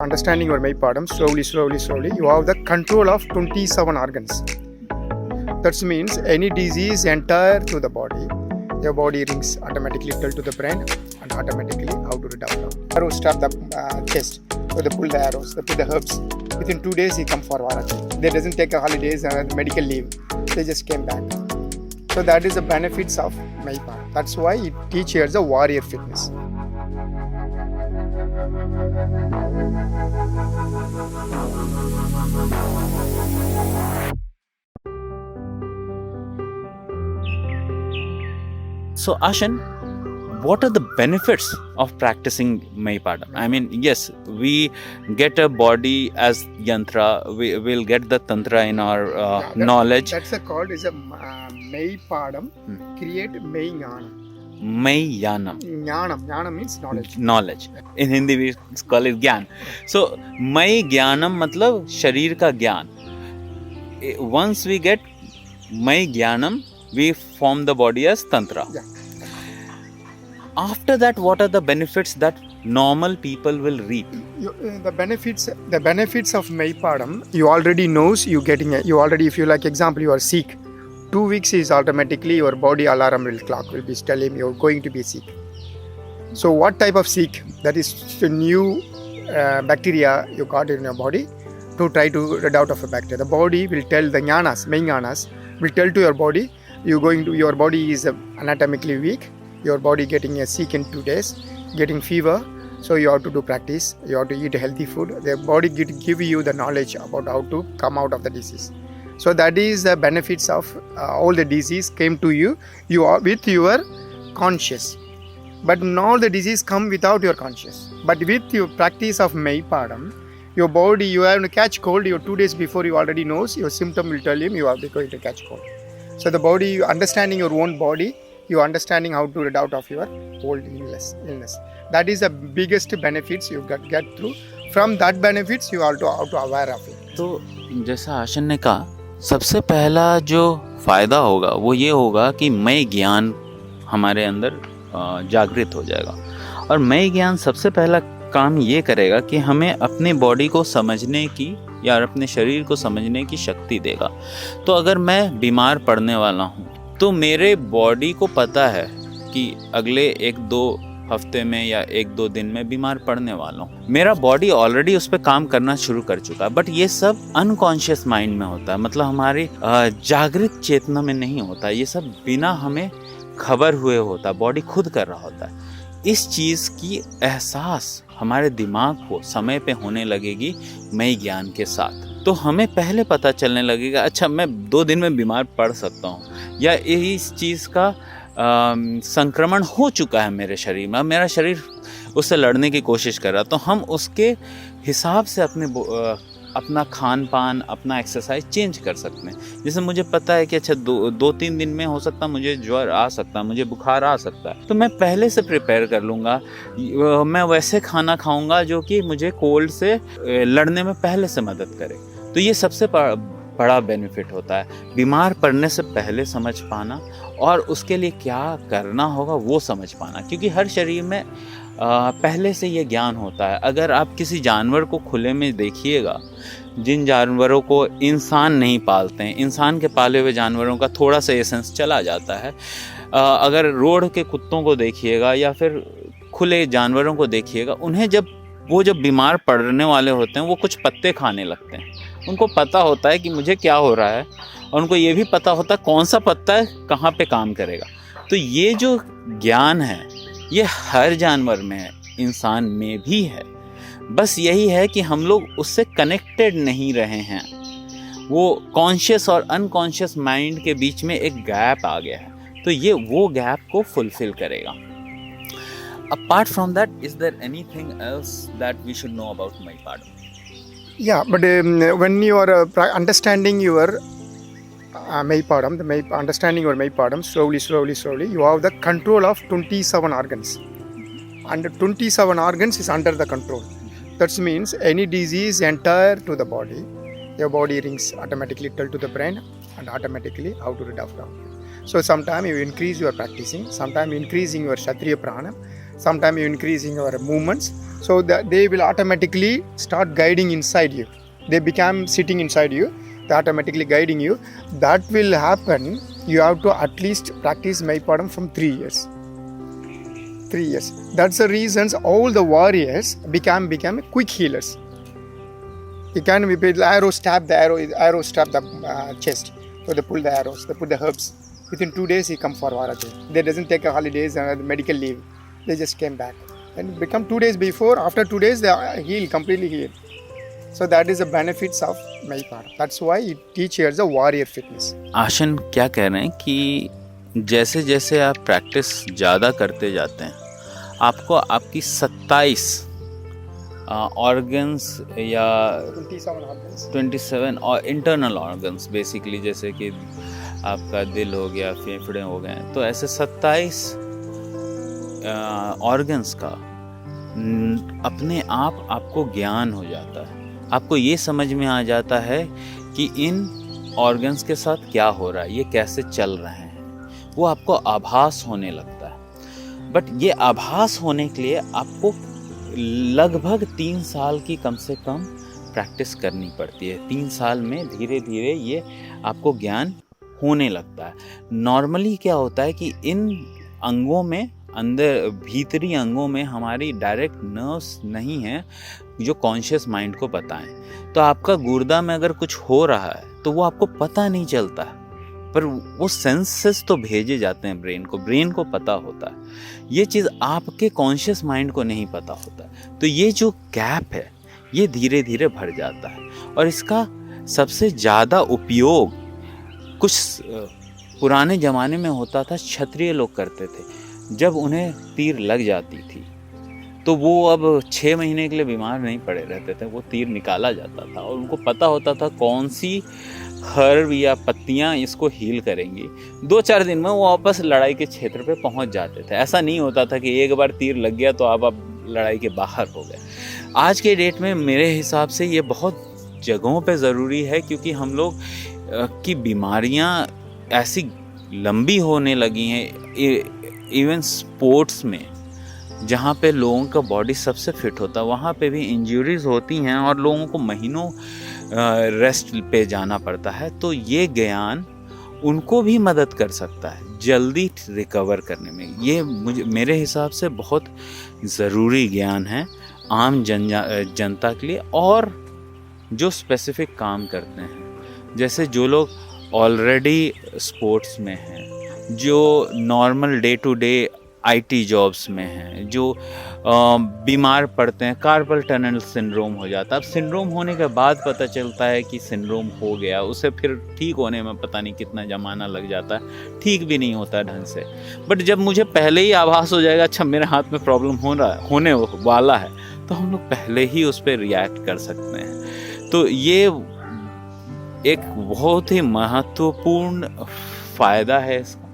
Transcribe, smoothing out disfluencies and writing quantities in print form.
Understanding your Maypadam slowly, you have the control of 27 organs. That means any disease enter to the body, your body rings automatically tell to the brain and automatically how to develop. Arrows start the chest, so they pull the arrows, they put the herbs. Within 2 days he come for Varachi. They doesn't take a holidays and medical leave. They just came back. So that is the benefits of Maypadam. That's why it teaches the warrior fitness. So Ashan, what are the benefits of practicing Maypadam? I mean, yes, we get a body as yantra, we will get the tantra in our knowledge. That's called is a Maypadam, create Mayyanam. Mayyanam. Jnanam means knowledge. Knowledge. In Hindi we call it Gyan. So, May Gyanam matlab sharir ka Gyan. Once we get May Gyanam, we form the body as Tantra. Yeah. After that, what are the benefits that normal people will reap? The benefits of Maypadam, you already knows you getting you already, if you like example, you are sick. 2 weeks is automatically your body alarm will clock will be telling you're going to be sick. So what type of sick? That is the new bacteria you got in your body to try to rid out of a bacteria. The body will tell the jnanas, main jnanas, will tell to your body, your body is anatomically weak, your body getting a sick in 2 days, getting fever, so you have to do practice, you have to eat healthy food. The body give you the knowledge about how to come out of the disease. So that is the benefits of all the disease came to you are with your conscious. But not the disease come without your conscious. But with your practice of Maypadam, your body, you have to catch cold, 2 days before you already knows, your symptom will tell him you are going to catch cold. So the body, you understanding your own body, you understanding how to rid out of your old illness. That is the biggest benefits you get through. From that benefits, you are to aware of it. तो जैसा आशन ने कहा, सबसे पहला जो फ़ायदा होगा वो ये होगा कि मय ज्ञान हमारे अंदर जागृत हो जाएगा। और मय ज्ञान सबसे पहला काम ये करेगा कि हमें अपनी बॉडी को समझने की या अपने शरीर को समझने की शक्ति देगा। तो अगर मैं बीमार पड़ने वाला हूँ तो मेरे बॉडी को पता है कि अगले 1-2 हफ्ते में या 1-2 दिन में बीमार पड़ने वाला हूँ। मेरा बॉडी ऑलरेडी उस पर काम करना शुरू कर चुका है, बट ये सब अनकॉन्शियस माइंड में होता है, मतलब हमारी जागृत चेतना में नहीं होता। ये सब बिना हमें खबर हुए होता, बॉडी खुद कर रहा होता है। इस चीज़ की एहसास हमारे दिमाग को समय पे होने लगेगी मय ज्ञान के साथ। तो हमें पहले पता चलने लगेगा, अच्छा मैं 2 दिन में बीमार पड़ सकता हूँ, या इस चीज़ का संक्रमण हो चुका है मेरे शरीर में, मेरा शरीर उससे लड़ने की कोशिश कर रहा। तो हम उसके हिसाब से अपना खान पान, अपना एक्सरसाइज चेंज कर सकते हैं। जैसे मुझे पता है कि अच्छा 2-3 दिन में हो सकता है मुझे ज्वर आ सकता है, मुझे बुखार आ सकता है, तो मैं पहले से प्रिपेयर कर लूँगा। मैं वैसे खाना खाऊँगा जो कि मुझे कोल्ड से लड़ने में पहले से मदद करे। तो ये सबसे बड़ा बेनिफिट होता है, बीमार पड़ने से पहले समझ पाना और उसके लिए क्या करना होगा वो समझ पाना। क्योंकि हर शरीर में पहले से ये ज्ञान होता है। अगर आप किसी जानवर को खुले में देखिएगा, जिन जानवरों को इंसान नहीं पालते हैं, इंसान के पाले हुए जानवरों का थोड़ा सा एसेंस चला जाता है। अगर रोड के कुत्तों को देखिएगा या फिर खुले जानवरों को देखिएगा, उन्हें जब बीमार पड़ने वाले होते हैं वो कुछ पत्ते खाने लगते हैं। उनको पता होता है कि मुझे क्या हो रहा है, और उनको ये भी पता होता है कौन सा पत्ता है कहाँ पे काम करेगा। तो ये जो ज्ञान है ये हर जानवर में है, इंसान में भी है। बस यही है कि हम लोग उससे कनेक्टेड नहीं रहे हैं। वो कॉन्शियस और अनकॉन्शियस माइंड के बीच में एक गैप आ गया है, तो ये वो गैप को फुलफिल करेगा। Apart from that, is there anything else that we should know about Maypadam? Yeah, but when you are understanding your Maypadam, understanding your Maypadam slowly, you have the control of 27 organs. And 27 organs is under the control. That means any disease enter to the body, your body rings automatically tell to the brain and automatically how to rid out of it. So sometime you increase your practicing, sometime increasing your Kshatriya Prana, Sometimes you increasing your movements, so that they will automatically start guiding inside you. They become sitting inside you, they automatically guiding you. That will happen. You have to at least practice Maipadam from 3 years. 3 years. That's the reasons all the warriors become quick healers. You can be arrow stab the chest. So they pull the arrows, they put the herbs. Within 2 days he come for Varaja. They doesn't take a holidays and medical leave. They just came back. And become 2 days before, after 2 days they are healed, completely healed. So that is the benefits of Maipadam. That's why it teaches the warrior fitness. आशन क्या कह रहे हैं कि जैसे जैसे आप practice ज़्यादा करते जाते हैं, आपको आपकी 27 ऑर्गन्स या 27 और इंटरनल ऑर्गन्स बेसिकली, जैसे कि आपका दिल हो गया, फेफड़े हो गए, तो ऐसे 27 ऑर्गन्स का अपने आप आपको ज्ञान हो जाता है। आपको ये समझ में आ जाता है कि इन ऑर्गन्स के साथ क्या हो रहा है, ये कैसे चल रहे हैं, वो आपको आभास होने लगता है। बट ये आभास होने के लिए आपको लगभग 3 साल की कम से कम प्रैक्टिस करनी पड़ती है। 3 साल में धीरे धीरे ये आपको ज्ञान होने लगता है। नॉर्मली क्या होता है कि इन अंगों में, अंदर भीतरी अंगों में हमारी डायरेक्ट नर्व्स नहीं हैं जो कॉन्शियस माइंड को बताएं। तो आपका गुर्दा में अगर कुछ हो रहा है तो वो आपको पता नहीं चलता, पर वो सेंसेस तो भेजे जाते हैं ब्रेन को पता होता है। ये चीज़ आपके कॉन्शियस माइंड को नहीं पता होता। तो ये जो गैप है ये धीरे धीरे भर जाता है। और इसका सबसे ज़्यादा उपयोग कुछ पुराने ज़माने में होता था, क्षत्रिय लोग करते थे। जब उन्हें तीर लग जाती थी तो वो अब 6 महीने के लिए बीमार नहीं पड़े रहते थे, वो तीर निकाला जाता था और उनको पता होता था कौन सी हर्ब या पत्तियां इसको हील करेंगी। 2-4 दिन में वो वापस लड़ाई के क्षेत्र पे पहुंच जाते थे। ऐसा नहीं होता था कि एक बार तीर लग गया तो आप लड़ाई के बाहर हो गए। आज के डेट में मेरे हिसाब से ये बहुत जगहों पे ज़रूरी है, क्योंकि हम लोग की बीमारियां ऐसी लंबी होने लगी हैं। इवन स्पोर्ट्स में जहाँ पे लोगों का बॉडी सबसे फिट होता है वहाँ पे भी इंजरीज होती हैं और लोगों को महीनों रेस्ट पे जाना पड़ता है। तो ये ज्ञान उनको भी मदद कर सकता है जल्दी रिकवर करने में। ये मेरे हिसाब से बहुत ज़रूरी ज्ञान है आम जनता के लिए। और जो स्पेसिफिक काम करते हैं, जैसे जो लोग ऑलरेडी स्पोर्ट्स में हैं, जो normal day to day IT jobs में हैं, जो बीमार पड़ते हैं, कार्पल टनल सिंड्रोम हो जाता है। अब सिंड्रोम होने के बाद पता चलता है कि सिंड्रोम हो गया, उसे फिर ठीक होने में पता नहीं कितना ज़माना लग जाता है, ठीक भी नहीं होता ढंग से। बट जब मुझे पहले ही आभास हो जाएगा अच्छा मेरे हाथ में प्रॉब्लम होने वाला है, तो हम लोग पहले ही उस पर रिएक्ट कर सकते हैं। तो ये एक बहुत ही महत्वपूर्ण फ़ायदा है इसका।